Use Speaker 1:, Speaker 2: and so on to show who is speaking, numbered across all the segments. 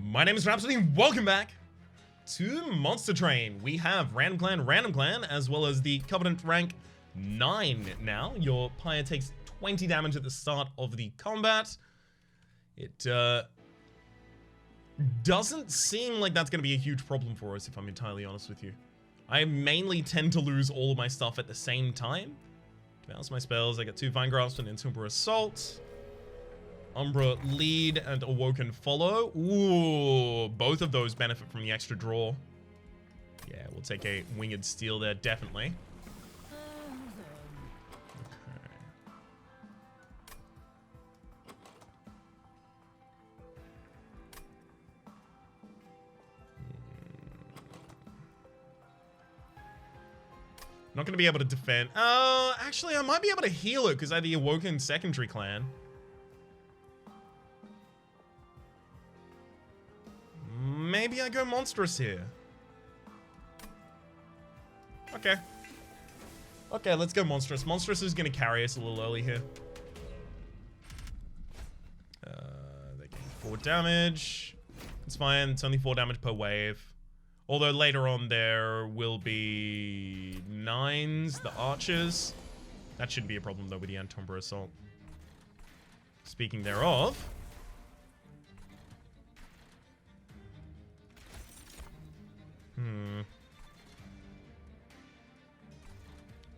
Speaker 1: My name is Rhapsody, welcome back to Monster Train. We have Random Clan, as well as the Covenant rank 9 now. Your Pyre takes 20 damage at the start of the combat. It doesn't seem like that's going to be a huge problem for us, if I'm entirely honest with you. I mainly tend to lose all of my stuff at the same time. Bounce my spells, I get 2 Vine Grasp and Umbra Assault. Umbra lead and Awoken follow. Ooh, both of those benefit from the extra draw. Yeah, we'll take a Winged Steel there, definitely. Okay. Not going to be able to defend. Actually, I might be able to heal it because I have the Awoken Secondary Clan. Maybe I go Monstrous here. Okay. Okay, let's go Monstrous. Monstrous is going to carry us a little early here. They gain 4 damage. It's fine. It's only 4 damage per wave. Although later on there will be 9s, the archers. That shouldn't be a problem though with the Umbra Assault. Speaking thereof.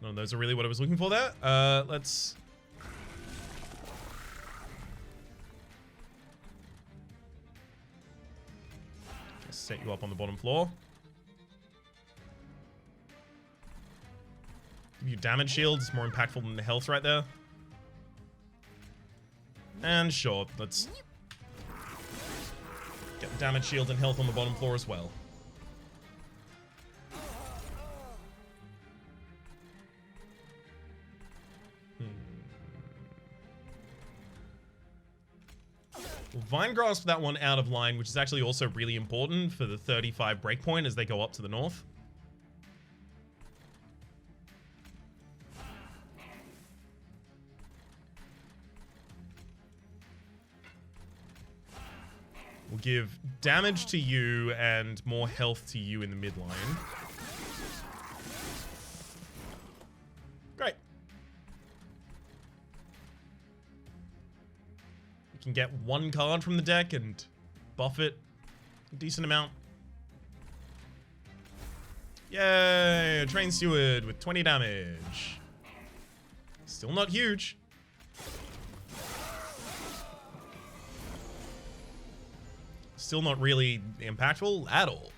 Speaker 1: None of those are really what I was looking for there. Let's... just set you up on the bottom floor. Give you damage shield. It's more impactful than the health right there. And sure, let's get damage shield and health on the bottom floor as well. Vine Grasp that one out of line, which is actually also really important for the 35 breakpoint as they go up to the north. We'll give damage to you and more health to you in the midline. Great. Can get 1 card from the deck and buff it a decent amount. Yay! A Train Steward with 20 damage. Still not huge. Still not really impactful at all.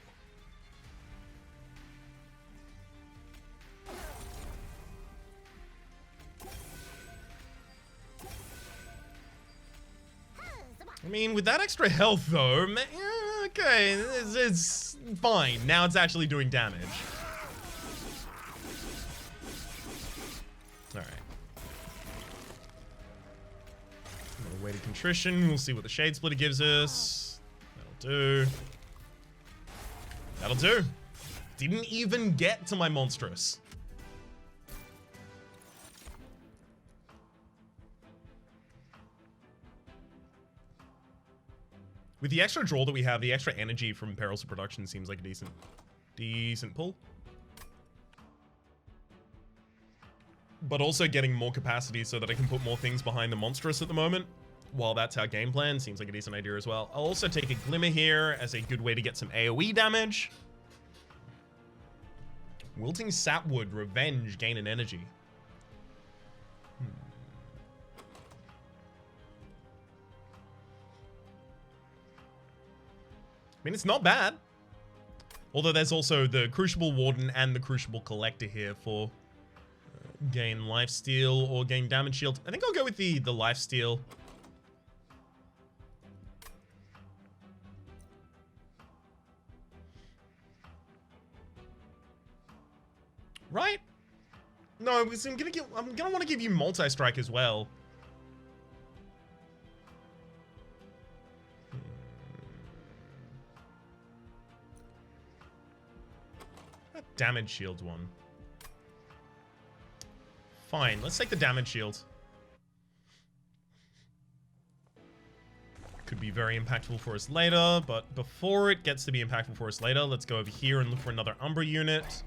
Speaker 1: I mean, with that extra health, though, okay, it's fine. Now it's actually doing damage. Alright. Another Weighted Contrition. We'll see what the Shade Splitter gives us. That'll do. That'll do. Didn't even get to my Monstrous. With the extra draw that we have, the extra energy from Perils of Production seems like a decent pull. But also getting more capacity so that I can put more things behind the Monstrous at the moment. While that's our game plan, seems like a decent idea as well. I'll also take a Glimmer here as a good way to get some AoE damage. Wilting Sapwood, Revenge, gain an energy. I mean, it's not bad. Although there's also the Crucible Warden and the Crucible Collector here for gain lifesteal or gain damage shield. I think I'll go with the lifesteal. Right? No, I'm gonna want to give you multi-strike as well. Damage shield one. Fine, let's take the damage shield. Could be very impactful for us later, but before it gets to be impactful for us later, let's go over here and look for another Umbra unit.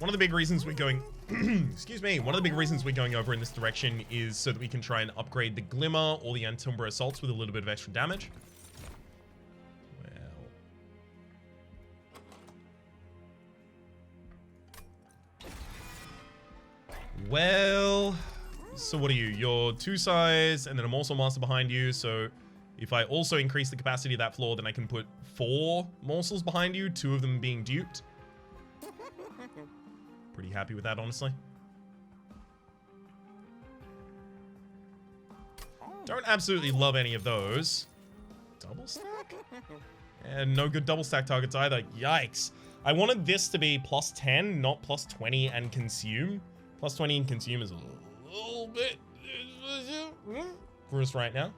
Speaker 1: One of the big reasons we're going... excuse me. One of the big reasons we're going over in this direction is so that we can try and upgrade the Glimmer or the Umbra Assaults with a little bit of extra damage. Well, so what are you? You're 2 size and then a Morsel Master behind you. So if I also increase the capacity of that floor, then I can put 4 morsels behind you, 2 of them being duped. Pretty happy with that, honestly. Don't absolutely love any of those. Double stack? And no good double stack targets either. Yikes. I wanted this to be plus 10, not plus 20 and consume. Plus 20 and consume is a little bit for us right now.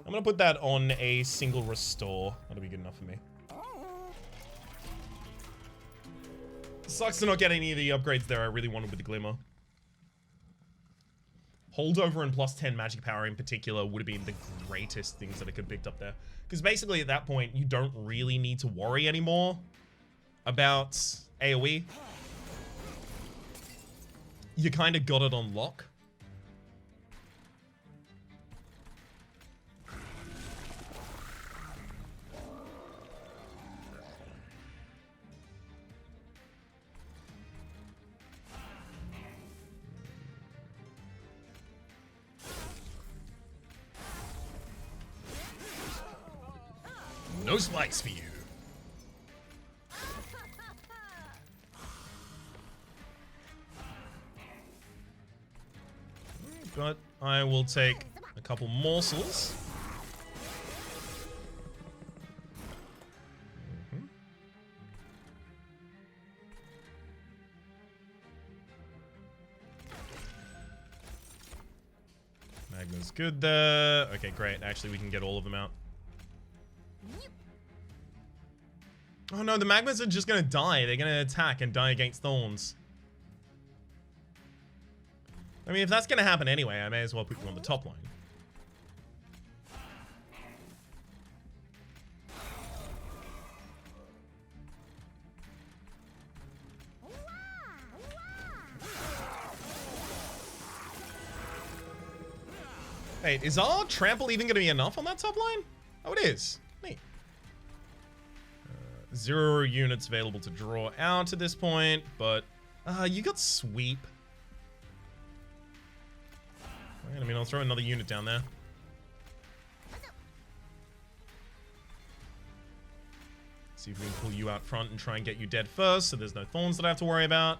Speaker 1: I'm gonna put that on a single restore. That'll be good enough for me. Sucks to not get any of the upgrades there I really wanted with the Glimmer. Holdover and plus 10 magic power in particular would have been the greatest things that I could have picked up there. Because basically at that point, you don't really need to worry anymore about AoE. You kind of got it on lock. No spikes for you. But I will take a couple morsels. Magma's good there. Okay, great. Actually, we can get all of them out. Oh no, the Magmas are just gonna die. They're gonna attack and die against thorns. I mean, if that's gonna happen anyway, I may as well put you on the top line. Wait, is our trample even gonna be enough on that top line? Oh, it is. Neat. 0 units available to draw out at this point, but you got sweep. Right, I mean, I'll throw another unit down there. See if we can pull you out front and try and get you dead first, so there's no thorns that I have to worry about.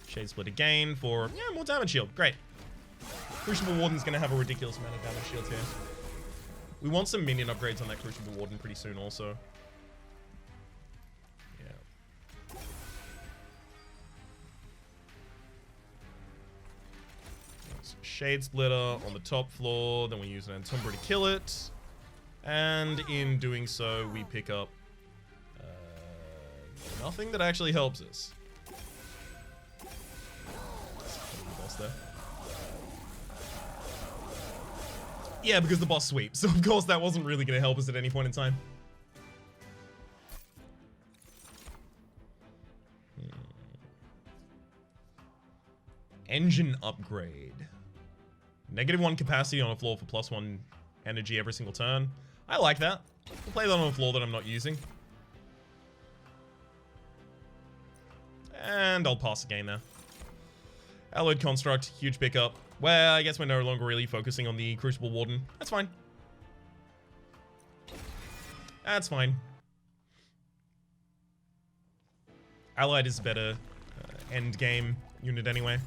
Speaker 1: Shade Split again for, yeah, more damage shield. Great. Crucible Warden's going to have a ridiculous amount of damage shields here. We want some minion upgrades on that Crucible Warden pretty soon also. Shade Splitter on the top floor, then we use an Umbra to kill it, and in doing so we pick up nothing that actually helps us. Boss there. Yeah, because the boss sweeps, so of course that wasn't really going to help us at any point in time. Engine upgrade. -1 capacity on a floor for +1 energy every single turn. I like that. We'll play that on a floor that I'm not using. And I'll pass the game there. Alloyed Construct, huge pickup. Well, I guess we're no longer really focusing on the Crucible Warden. That's fine. That's fine. Allied is a better end game unit anyway.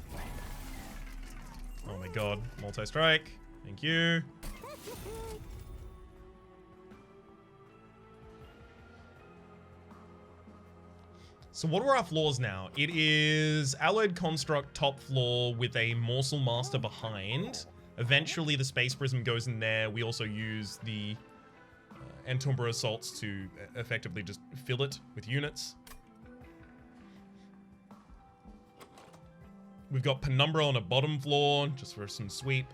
Speaker 1: Oh my god. Multi-strike. Thank you. So what are our floors now? It is Alloyed Construct top floor with a Morsel Master behind. Eventually the Space Prism goes in there. We also use the Umbra Assaults to effectively just fill it with units. We've got Penumbra on a bottom floor, just for some sweep.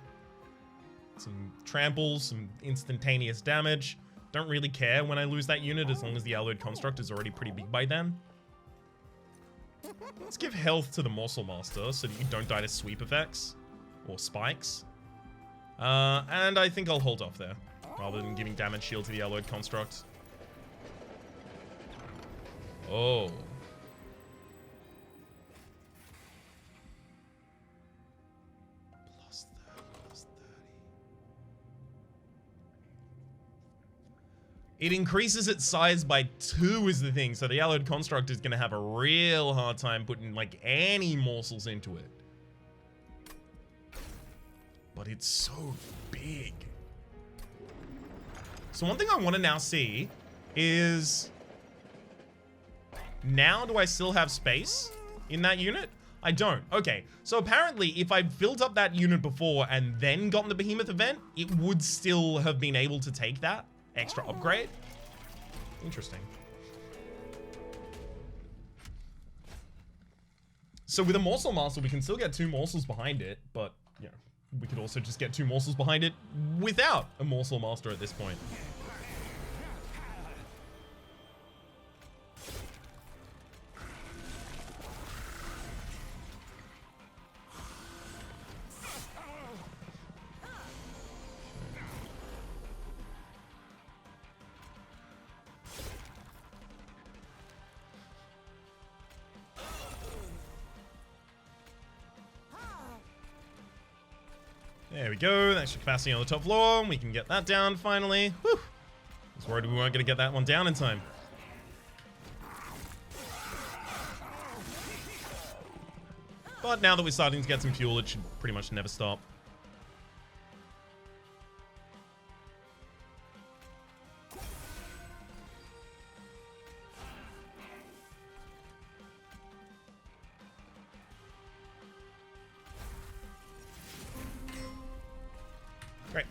Speaker 1: Some tramples, some instantaneous damage. Don't really care when I lose that unit as long as the alloyed construct is already pretty big by then. Let's give health to the Morsel Master so that you don't die to sweep effects or spikes. And I think I'll hold off there rather than giving damage shield to the alloyed construct. Oh. Plus 30, plus 30. It increases its size by 2 is the thing, so the alloyed construct is going to have a real hard time putting like any morsels into it. But it's so big. So one thing I want to now see is, now do I still have space in that unit? I don't. Okay, so apparently if I filled up that unit before and then gotten the Behemoth event, it would still have been able to take that extra upgrade. Interesting. So with a Morsel Master, we can still get 2 morsels behind it, but, you know, we could also just get 2 morsels behind it without a Morsel Master at this point. There we go, the extra capacity on the top floor, we can get that down finally. Whew. I was worried we weren't going to get that one down in time. But now that we're starting to get some fuel, it should pretty much never stop. Great.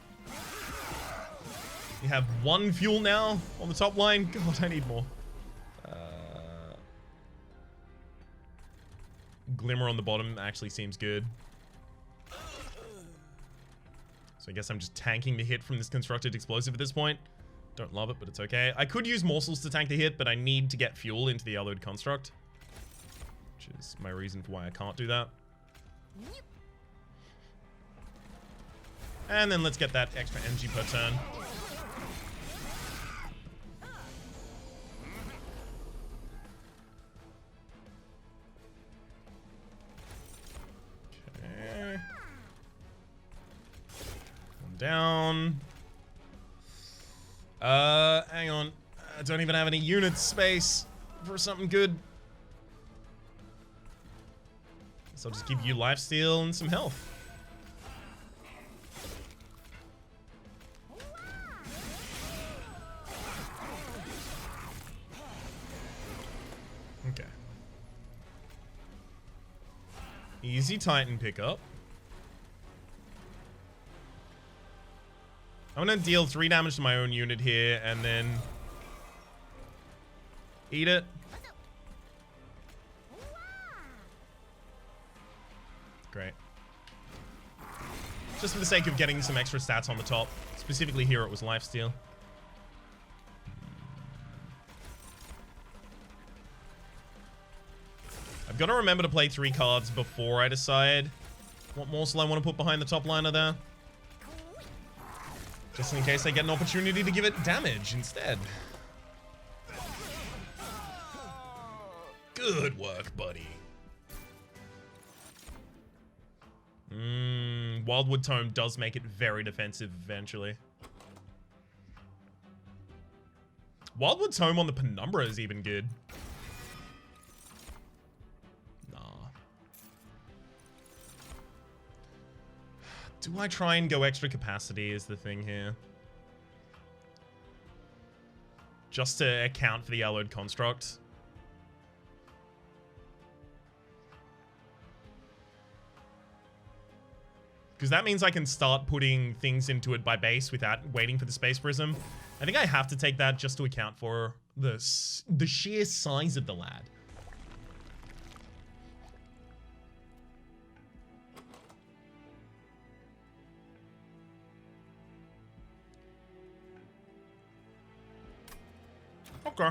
Speaker 1: We have 1 fuel now on the top line. God, I need more. Glimmer on the bottom actually seems good. So I guess I'm just tanking the hit from this constructed explosive at this point. Don't love it, but it's okay. I could use morsels to tank the hit, but I need to get fuel into the alloyed construct, which is my reason for why I can't do that. And then let's get that extra energy per turn. Okay. One down. Hang on. I don't even have any unit space for something good. So I'll just give you lifesteal and some health. Okay. Easy Titan pickup. I'm gonna deal 3 damage to my own unit here and then eat it. Great. Just for the sake of getting some extra stats on the top. Specifically here it was lifesteal. I've got to remember to play 3 cards before I decide what morsel I want to put behind the top liner there. Just in case I get an opportunity to give it damage instead. Good work, buddy. Wildwood Tome does make it very defensive eventually. Wildwood Tome on the Penumbra is even good. Nah. Do I try and go extra capacity is the thing here? Just to account for the alloyed construct. Because that means I can start putting things into it by base without waiting for the Space Prism. I think I have to take that just to account for the sheer size of the lad. Okay.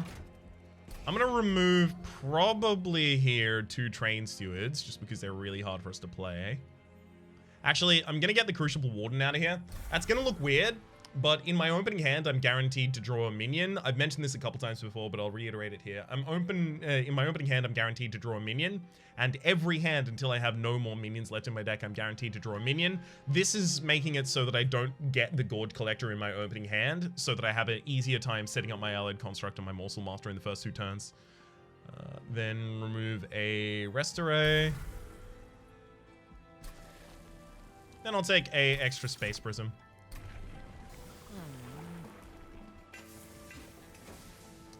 Speaker 1: I'm gonna remove probably here 2 train stewards just because they're really hard for us to play. Actually, I'm gonna get the Crucible Warden out of here. That's gonna look weird, but in my opening hand, I'm guaranteed to draw a minion. I've mentioned this a couple times before, but I'll reiterate it here. In my opening hand, I'm guaranteed to draw a minion, and every hand until I have no more minions left in my deck, I'm guaranteed to draw a minion. This is making it so that I don't get the Gourd Collector in my opening hand, so that I have an easier time setting up my Allied Construct and my Morsel Master in the first 2 turns. Then remove a Restore. Then I'll take a extra Space Prism.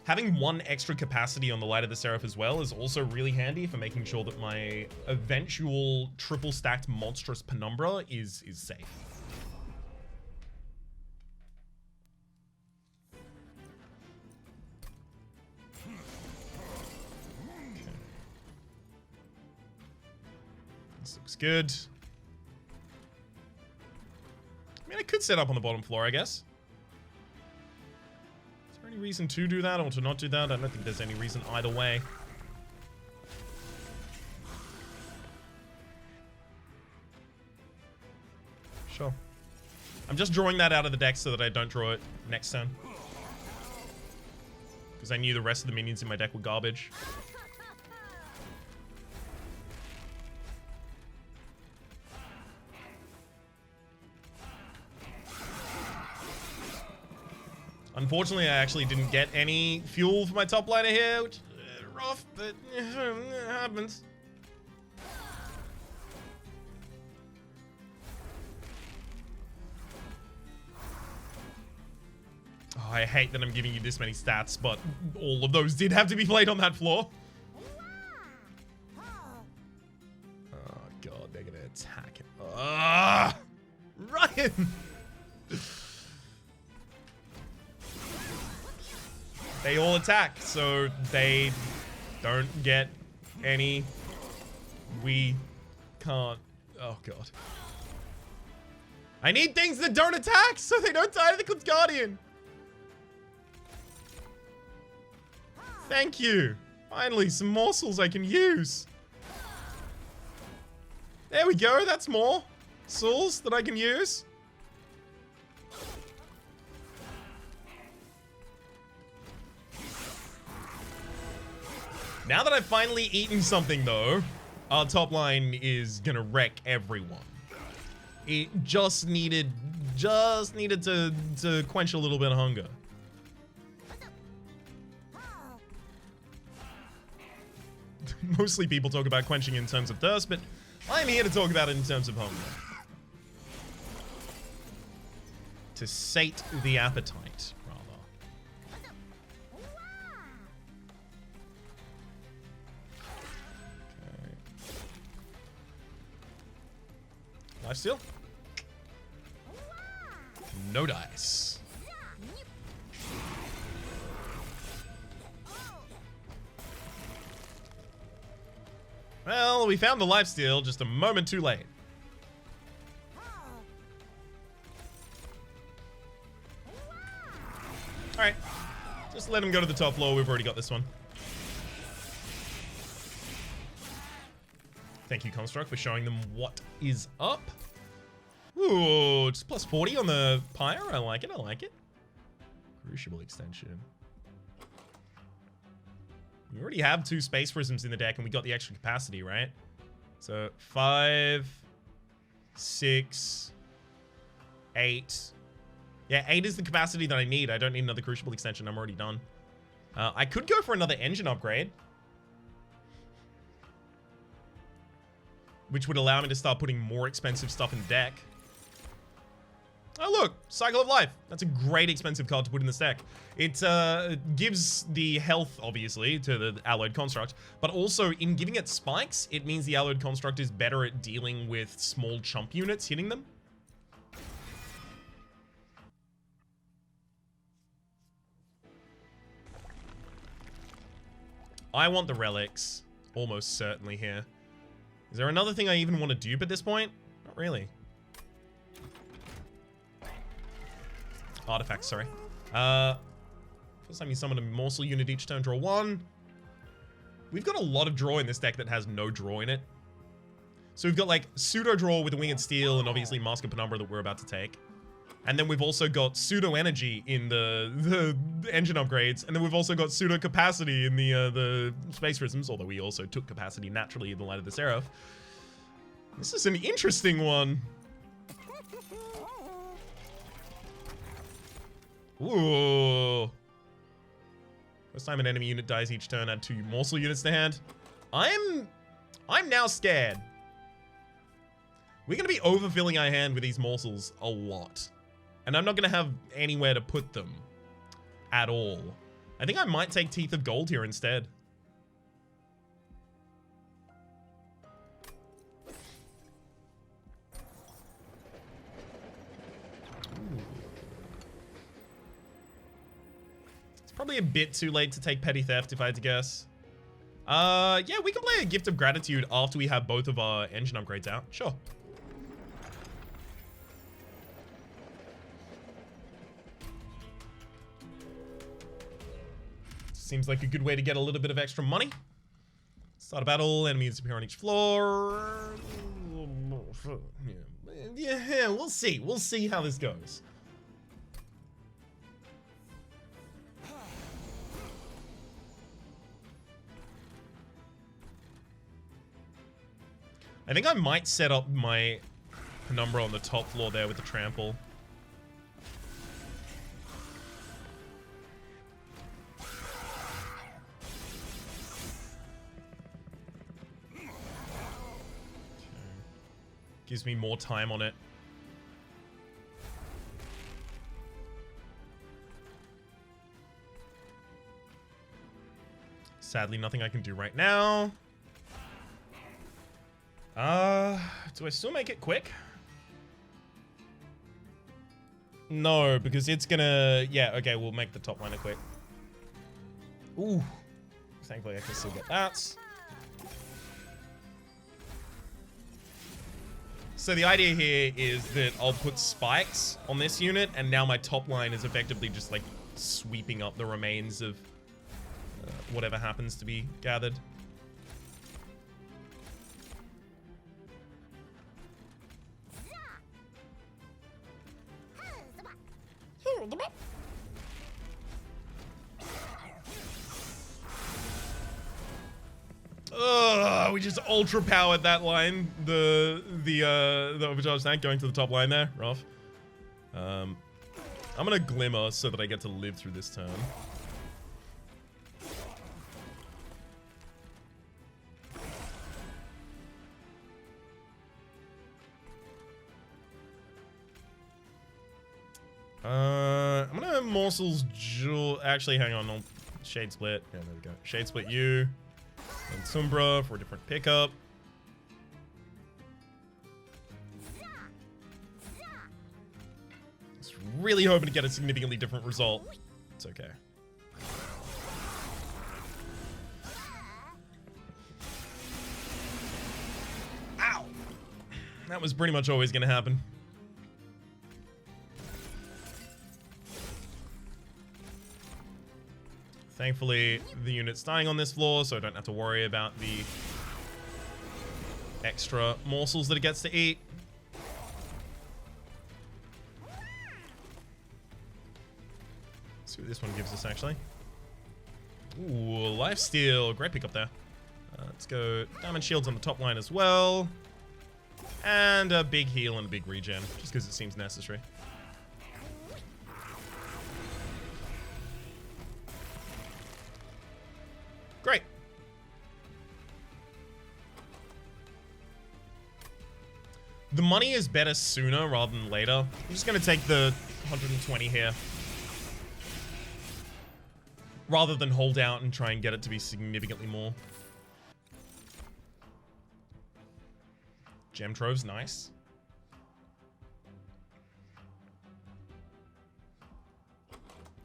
Speaker 1: Having 1 extra capacity on the Light of the Seraph as well is also really handy for making sure that my eventual triple stacked monstrous Penumbra is safe. Okay. This looks good. I mean, I could set up on the bottom floor, I guess. Any reason to do that or to not do that? I don't think there's any reason either way. Sure. I'm just drawing that out of the deck so that I don't draw it next turn. Because I knew the rest of the minions in my deck were garbage. Unfortunately, I actually didn't get any fuel for my top liner here, which is rough, but it happens. Oh, I hate that I'm giving you this many stats, but all of those did have to be played on that floor. Oh god, they're gonna attack it. Ah, Ryan! They all attack, so they don't get any. We can't. Oh god. I need things that don't attack so they don't die to the Guardian. Thank you. Finally, some morsels I can use. There we go. That's more souls that I can use. Now that I've finally eaten something, though, our top line is gonna wreck everyone. It just needed to quench a little bit of hunger. Mostly people talk about quenching in terms of thirst, but I'm here to talk about it in terms of hunger. To sate the appetite, rather. Okay. Lifesteal? No dice. Well, we found the lifesteal just a moment too late. Alright. Just let him go to the top floor. We've already got this one. Thank you, Construct, for showing them what is up. Ooh, just plus 40 on the pyre. I like it. I like it. Crucible extension. We already have 2 space prisms in the deck, and we got the extra capacity, right? So 5, 6, 8. Yeah, 8 is the capacity that I need. I don't need another Crucible extension. I'm already done. I could go for another engine upgrade, which would allow me to start putting more expensive stuff in the deck. Oh, look, Cycle of Life. That's a great expensive card to put in this deck. It gives the health, obviously, to the Alloyed Construct, but also in giving it spikes, it means the Alloyed Construct is better at dealing with small chump units hitting them. I want the relics, almost certainly here. Is there another thing I even want to dupe at this point? Not really. Artifacts, sorry. First time you summon a morsel unit each turn, draw 1. We've got a lot of draw in this deck that has no draw in it. So we've got like pseudo draw with a Winged Steel and obviously Mask of Penumbra that we're about to take. And then we've also got pseudo energy in the engine upgrades, and then we've also got pseudo capacity in the space prisms, although we also took capacity naturally in the Light of the Seraph. This is an interesting one. Ooh. First time an enemy unit dies each turn, add 2 morsel units to hand. I'm now scared. We're gonna be overfilling our hand with these morsels a lot. And I'm not gonna have anywhere to put them at all. I think I might take Teeth of Gold here instead. Probably a bit too late to take Petty Theft if I had to guess. Yeah, we can play a Gift of Gratitude after we have both of our engine upgrades out. Sure. Seems like a good way to get a little bit of extra money. Start a battle, enemies appear on each floor. Yeah, we'll see. We'll see how this goes. I think I might set up my Penumbra on the top floor there with the trample. Okay. Gives me more time on it. Sadly, nothing I can do right now. Do I still make it quick? No, because it's gonna... Yeah, okay, we'll make the top liner quick. Ooh. Thankfully, I can still get that. So the idea here is that I'll put spikes on this unit, and now my top line is effectively just, like, sweeping up the remains of whatever happens to be gathered. We just ultra powered that line, the overcharge tank going to the top line there. Rough. I'm gonna Glimmer so that I get to live through this turn. I'm gonna Morsel's Jewel. Actually, hang on. I'll Shade Split. Yeah, there we go. Shade Split you. And Umbra for a different pickup. Just really hoping to get a significantly different result. It's okay. Ow! That was pretty much always gonna happen. Thankfully, the unit's dying on this floor, so I don't have to worry about the extra morsels that it gets to eat. Let's see what this one gives us, actually. Ooh, Lifesteal. Great pickup there. Let's go Diamond Shields on the top line as well. And a big heal and a big regen, just because it seems necessary. Great. The money is better sooner rather than later. I'm just going to take the 120 here. Rather than hold out and try and get it to be significantly more. Gem Trove's nice.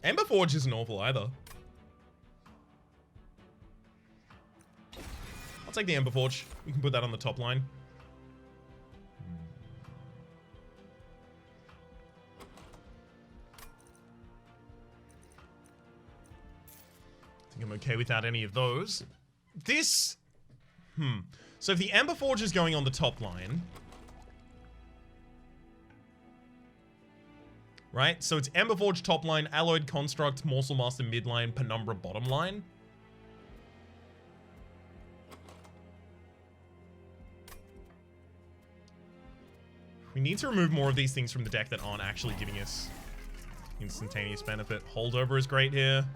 Speaker 1: Ember Forge isn't awful either. I'll take the Ember Forge. We can put that on the top line. think I'm okay without any of those. This... So if the Ember Forge is going on the top line... Right? So it's Ember Forge top line, Alloyed Construct, Morsel Master mid line, Penumbra bottom line. We need to remove more of these things from the deck that aren't actually giving us instantaneous benefit. Holdover is great here.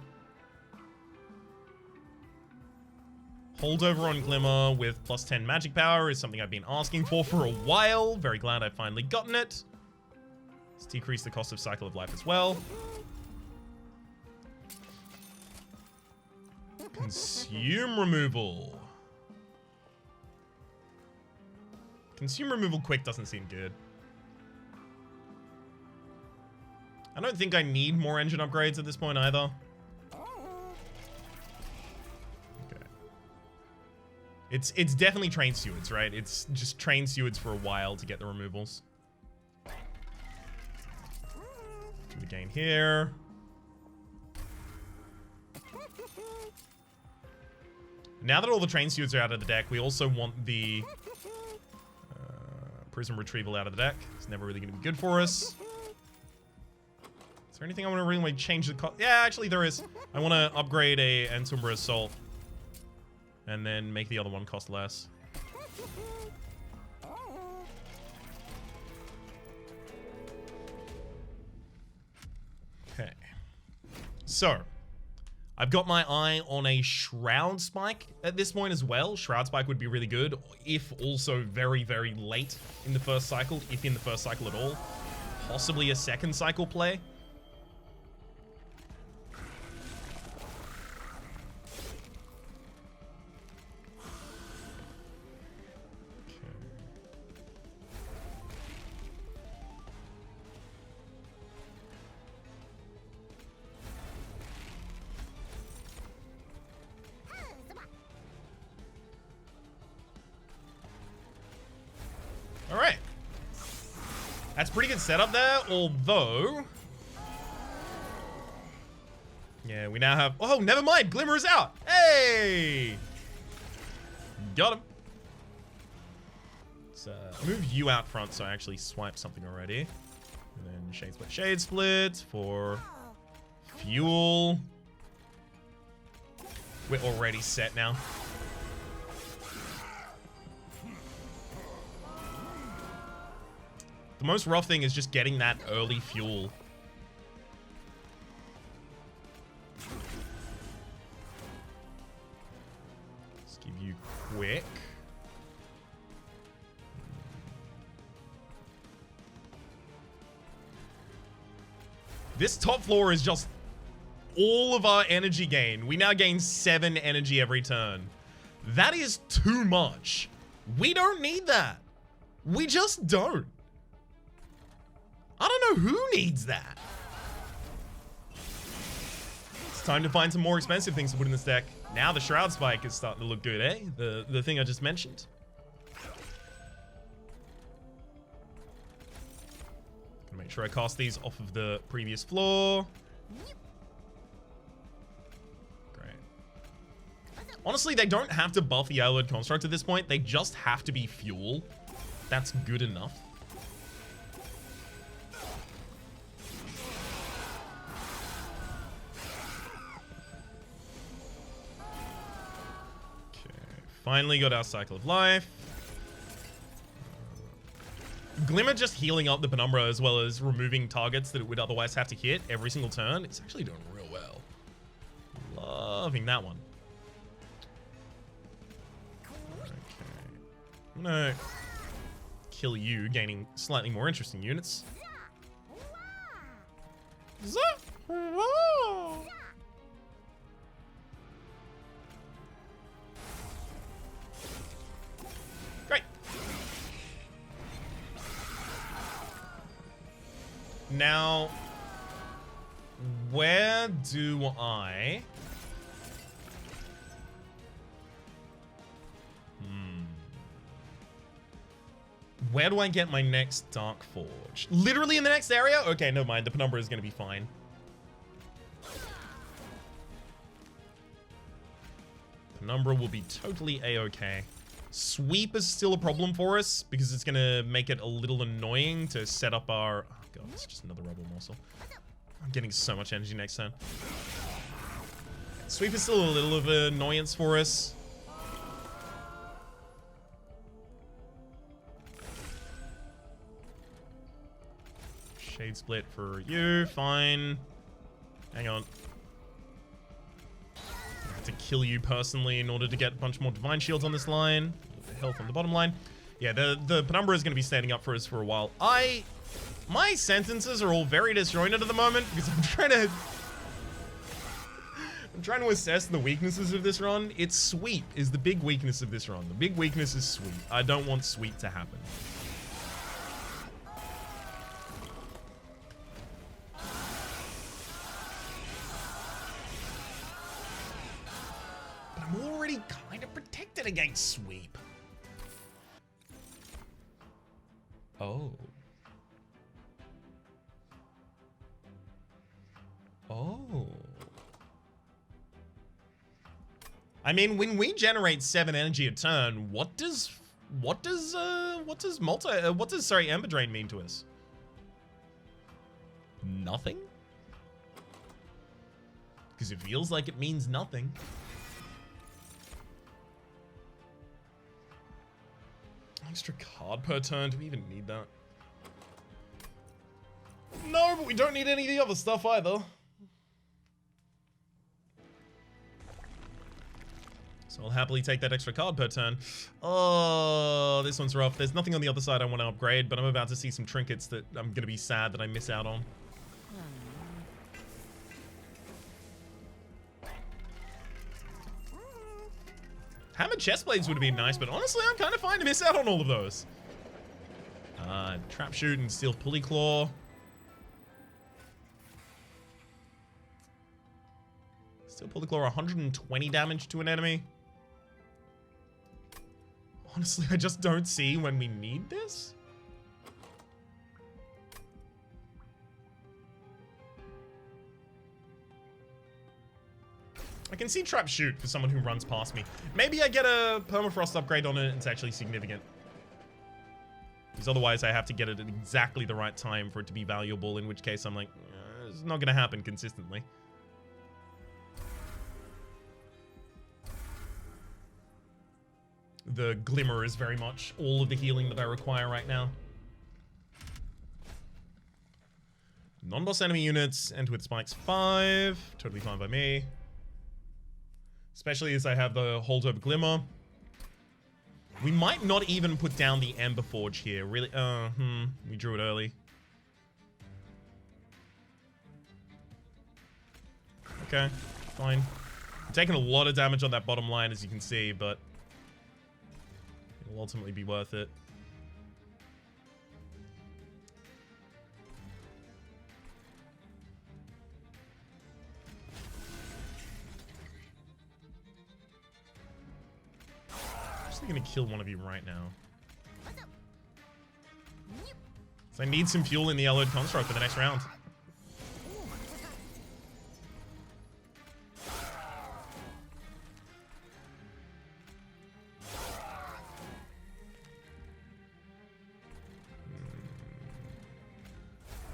Speaker 1: Holdover on Glimmer with plus 10 magic power is something I've been asking for a while. Very glad I've finally gotten it. Let's decrease the cost of Cycle of Life as well. Consume removal. Consume removal quick doesn't seem good. I don't think I need more engine upgrades at this point either. Okay. It's definitely Train Stewards, right? It's just Train Stewards for a while to get the removals. Do the gain here. Now that all the Train Stewards are out of the deck, we also want the Prism Retrieval out of the deck. It's never really going to be good for us. Is there anything I want to really change the cost? Yeah, actually there is. I want to upgrade a Umbra Assault and then make the other one cost less. Okay. So, I've got my eye on a Shroud Spike at this point as well. Shroud Spike would be really good, if also very, very late in the first cycle, if in the first cycle at all. Possibly a second cycle play. Alright. That's pretty good setup there, although... Yeah, we now have... Oh, never mind! Glimmer is out! Hey! Got him. Let's move you out front so I actually swipe something already. And then Shade Split for fuel. We're already set now. The most rough thing is just getting that early fuel. Let's give you quick. This top floor is just all of our energy gain. We now gain 7 energy every turn. That is too much. We don't need that. We just don't. I don't know who needs that. It's time to find some more expensive things to put in this deck. Now the Shroud Spike is starting to look good, eh? The thing I just mentioned. Gonna make sure I cast these off of the previous floor. Great. Honestly, they don't have to buff the Alloyed Construct at this point. They just have to be fuel. That's good enough. Finally got our Cycle of Life. Glimmer just healing up the Penumbra as well as removing targets that it would otherwise have to hit every single turn. It's actually doing real well. Loving that one. Okay. I'm gonna kill you, gaining slightly more interesting units. Great. Now, where do I... Where do I get my next Dark Forge? Literally in the next area? Okay, never mind. The Penumbra is going to be fine. Penumbra will be totally a-okay. Sweep is still a problem for us because it's gonna make it a little annoying to set up our... Oh god, it's just another rubble morsel. I'm getting so much energy next turn. Sweep is still a little of an annoyance for us. Shade split for you, fine. Hang on. I have to kill you personally in order to get a bunch more divine shields on this line. The health on the bottom line. Yeah, the Penumbra is going to be standing up for us for a while. My sentences are all very disjointed at the moment because I'm trying to assess the weaknesses of this run. It's sweep is the big weakness of this run. The big weakness is sweep. I don't want sweep to happen. But I'm already kind of protected against sweep. Oh. Oh. I mean, when we generate 7 energy a turn, what does Ember Drain mean to us? Nothing? Because it feels like it means nothing. Extra card per turn, do we even need that? No, but we don't need any of the other stuff either. So I'll happily take that extra card per turn. Oh, this one's rough. There's nothing on the other side I want to upgrade, but I'm about to see some trinkets that I'm going to be sad that I miss out on. Hammered chestblades would have been nice, but honestly, I'm kind of fine to miss out on all of those. Trap shoot and steel pulley claw. Steel pulley claw, 120 damage to an enemy. Honestly, I just don't see when we need this. I can see trap shoot for someone who runs past me. Maybe I get a permafrost upgrade on it and it's actually significant. Because otherwise I have to get it at exactly the right time for it to be valuable, in which case I'm like, it's not going to happen consistently. The glimmer is very much all of the healing that I require right now. Non-boss enemy units, enter with spikes 5. Totally fine by me. Especially as I have the holdover glimmer. We might not even put down the Ember Forge here. Really? We drew it early. Okay, fine. I'm taking a lot of damage on that bottom line, as you can see, but it'll ultimately be worth it. I'm gonna kill one of you right now. So I need some fuel in the Alloyed Construct for the next round.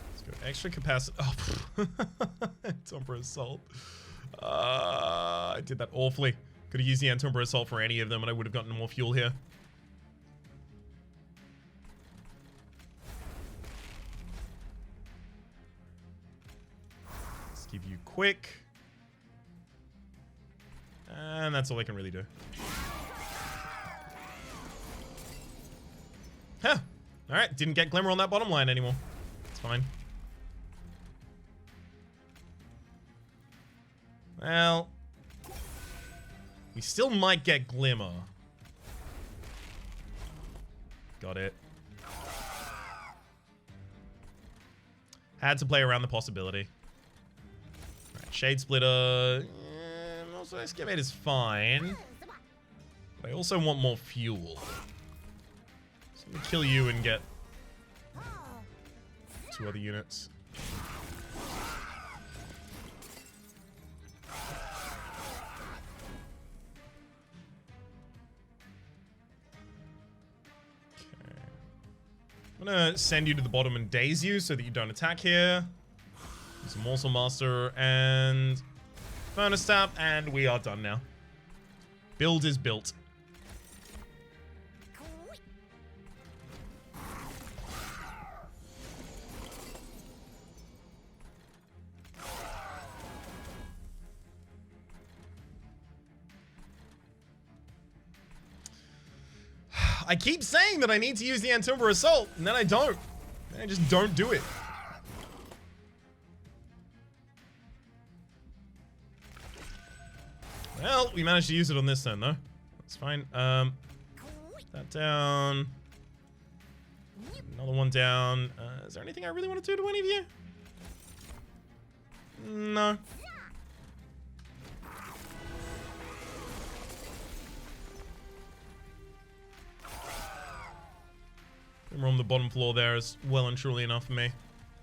Speaker 1: Let's go extra capacity. Oh, it's Umbra Assault. I did that awfully. Could have used the Umbra Assault for any of them and I would have gotten more fuel here. Let's give you quick. And that's all I can really do. Huh. Alright, didn't get Glimmer on that bottom line anymore. It's fine. Well, we still might get Glimmer. Got it. Had to play around the possibility. Right, Shade Splitter. Also, Excavate is fine. But I also want more fuel. So I'm gonna kill you and get 2 other units. I'm gonna send you to the bottom and daze you so that you don't attack here. Use a Morsel Master and Furnace Tap, and we are done now. Build is built. I keep saying that I need to use the Umbra Assault, and then I don't. I just don't do it. Well, we managed to use it on this turn, though. That's fine. That down. Another one down. Is there anything I really want to do to any of you? No. We're on the bottom floor there is well and truly enough for me.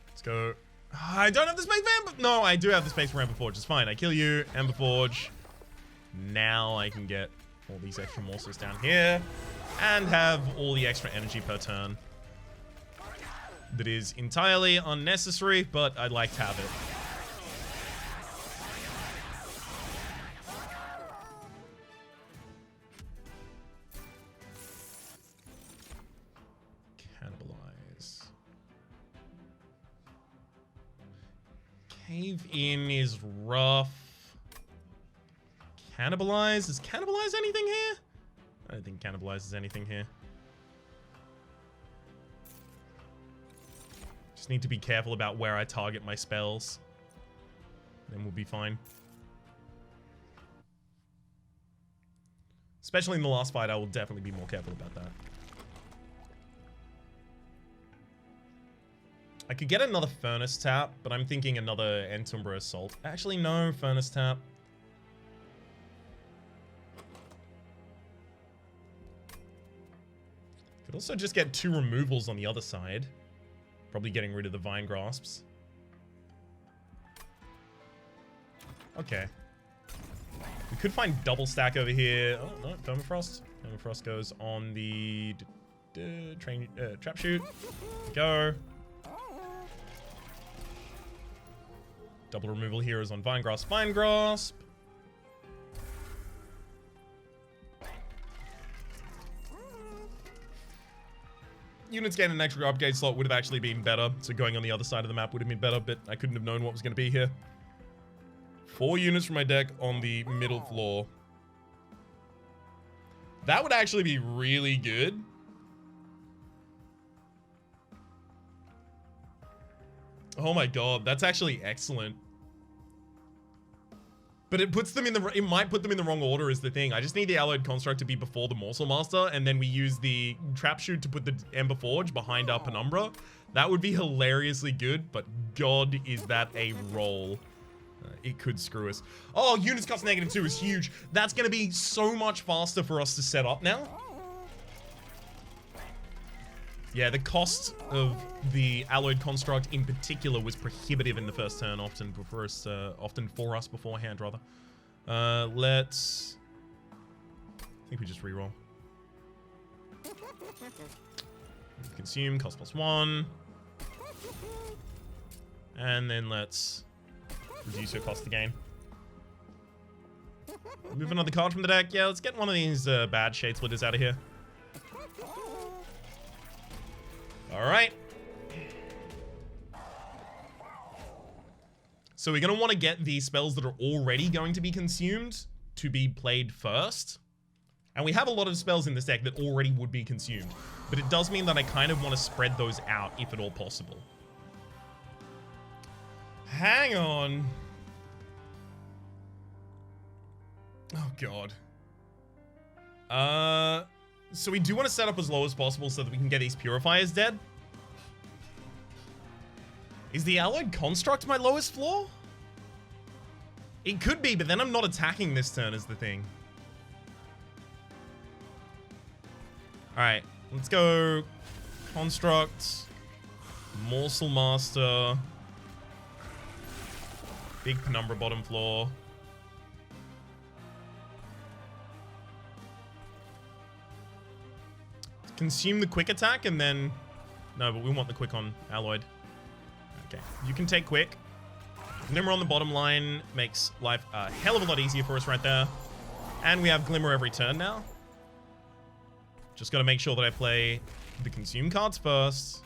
Speaker 1: Let's go. I don't have the space for Ember. No, I do have the space for Ember Forge. It's fine. I kill you, Ember Forge. Now I can get all these extra morsels down here and have all the extra energy per turn. That is entirely unnecessary, but I'd like to have it. Cannibalize. Cave in is rough. Cannibalize? Does cannibalize anything here? I don't think cannibalizes anything here. Just need to be careful about where I target my spells. Then we'll be fine. Especially in the last fight, I will definitely be more careful about that. I could get another Furnace Tap, but I'm thinking another Umbra Assault. Actually, no, Furnace Tap. Could also just get 2 removals on the other side. Probably getting rid of the Vine Grasps. Okay. We could find double stack over here. Oh, no, Permafrost. Permafrost goes on the trap shoot. Go. Double removal here is on Vine Grasp. Vine Grasp. Units getting an extra upgrade slot would have actually been better. So going on the other side of the map would have been better, but I couldn't have known what was going to be here. 4 units from my deck on the middle floor. That would actually be really good. Oh my god, that's actually excellent. But it puts them in the, it might put them in the wrong order is the thing. I just need the Alloyed Construct to be before the Morsel Master, and then we use the Trap Shoot to put the Ember Forge behind our Penumbra. That would be hilariously good, but god, is that a roll. It could screw us. Oh, units cost -2 is huge. That's going to be so much faster for us to set up now. Yeah, the cost of the Alloyed Construct in particular was prohibitive in the first turn, often for us beforehand, rather. Let's... I think we just reroll. Consume, cost +1. And then let's reduce your cost again. Move another card from the deck. Yeah, let's get one of these bad Shade Splitters out of here. Alright. So we're going to want to get the spells that are already going to be consumed to be played first. And we have a lot of spells in this deck that already would be consumed. But it does mean that I kind of want to spread those out if at all possible. Hang on. Oh, God. So we do want to set up as low as possible so that we can get these Purifiers dead. Is the Alloyed Construct my lowest floor? It could be, but then I'm not attacking this turn is the thing. Alright, let's go Construct, Morsel Master, big Penumbra bottom floor. Consume the quick attack and then No, but we want the quick on alloyed. Okay, you can take quick. Glimmer on the bottom line makes life a hell of a lot easier for us right there. And we have Glimmer every turn now. Just got to make sure that I play the consume cards first.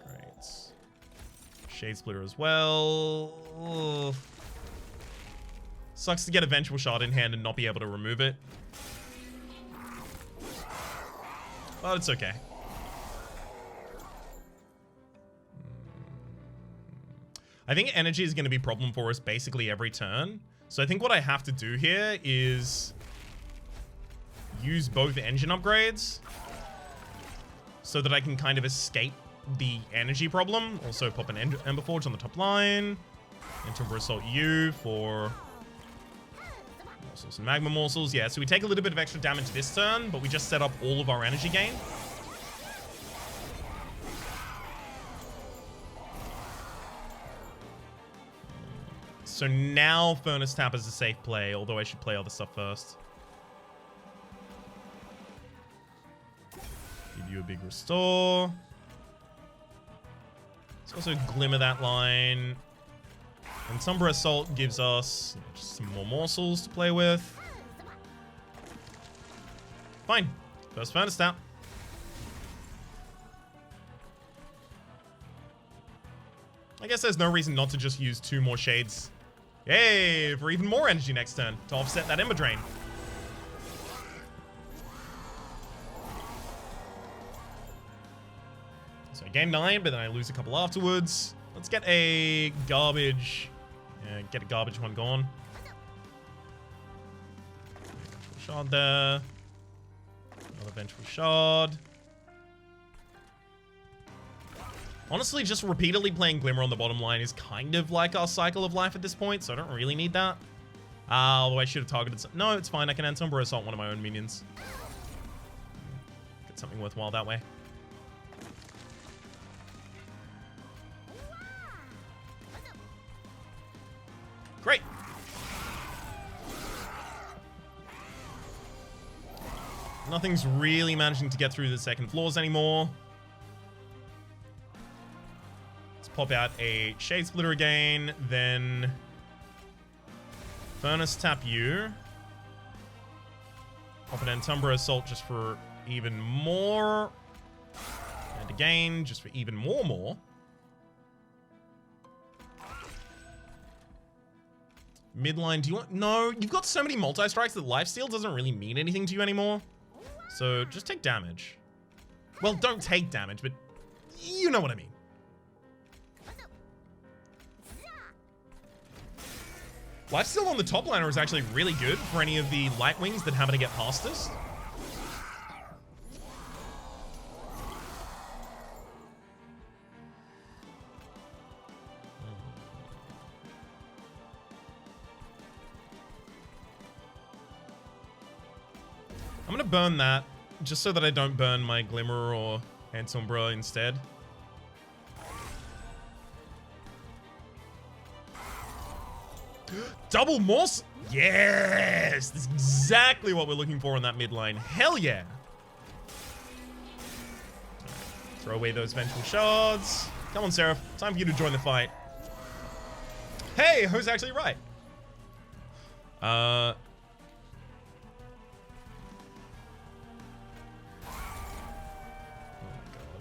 Speaker 1: Great. Shade Splitter as well. Ugh. Sucks to get a Vengeful Shard in hand and not be able to remove it. But it's okay. I think energy is going to be a problem for us basically every turn. So I think what I have to do here is use both engine upgrades so that I can kind of escape the energy problem. Also pop an Ember Forge on the top line. And Umbra Assault U for morsels and magma morsels. Yeah, so we take a little bit of extra damage this turn, but we just set up all of our energy gain. So now Furnace Tap is a safe play, although I should play other stuff first. Give you a big restore. Let's also Glimmer that line. And Umbra Assault gives us just some more morsels to play with. Fine. First Furnace Tap. I guess there's no reason not to just use 2 more Shades. Yay! For even more energy next turn to offset that Ember Drain. So I gain 9, but then I lose a couple afterwards. Let's get a garbage. Yeah, get a garbage one gone. Vengeful Shard there. Another Vengeful Shard. Honestly, just repeatedly playing Glimmer on the bottom line is kind of like our cycle of life at this point, so I don't really need that. Although I should have targeted some. No, it's fine. I can Umbra Assault one of my own minions. Get something worthwhile that way. Great. Nothing's really managing to get through the second floors anymore. Pop out a Shade Splitter again, then Furnace Tap you. Pop an Umbra Assault just for even more. And again, just for even more. Midline, do you want... No, you've got so many multi-strikes that lifesteal doesn't really mean anything to you anymore. So just take damage. Well, don't take damage, but you know what I mean. Lifesteal on the top liner is actually really good for any of the light wings that happen to get past us. I'm gonna burn that just so that I don't burn my Glimmer or Umbra instead. Double morsel. Yes! That's exactly what we're looking for in that mid line. Hell yeah! Throw away those Vengeful Shards. Come on, Seraph. Time for you to join the fight. Hey, who's actually right? Oh my god.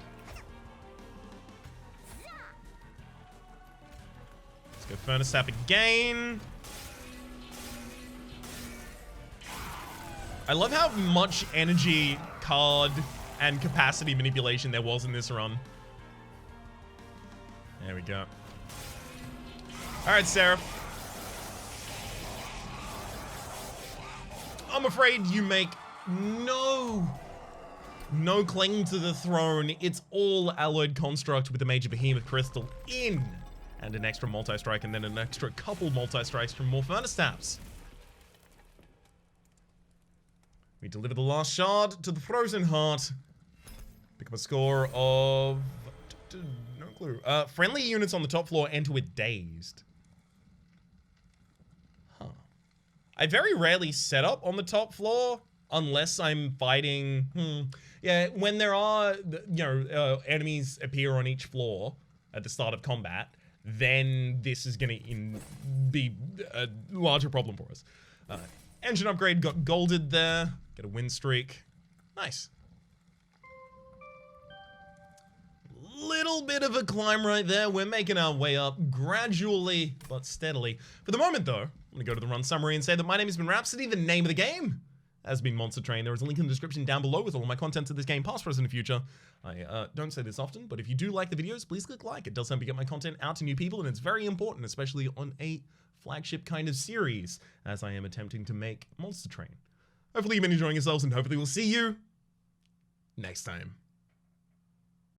Speaker 1: Let's go Furnace Tap again. I love how much energy, card, and capacity manipulation there was in this run. There we go. Alright, Seraph. I'm afraid you make no claim to the throne. It's all alloyed construct with a major Behemoth crystal in. And an extra multi-strike, and then an extra couple multi-strikes from more Furnace Taps. We deliver the last shard to the Frozen Heart. Pick up a score of... no clue. Friendly units on the top floor enter with Dazed. Huh. I very rarely set up on the top floor, unless I'm fighting, yeah, when there are, enemies appear on each floor at the start of combat, then this is gonna be a larger problem for us. Engine upgrade got golded there. Get a win streak. Nice. Little bit of a climb right there. We're making our way up gradually but steadily. For the moment though, I'm gonna go to the run summary and say that my name has been Rhapsody. The name of the game has been Monster Train. There is a link in the description down below with all of my content to this game, past, present, and future. I don't say this often, but if you do like the videos, please click like. It does help me get my content out to new people, and it's very important, especially on a flagship kind of series, as I am attempting to make Monster Train. Hopefully you've been enjoying yourselves, and hopefully we'll see you next time.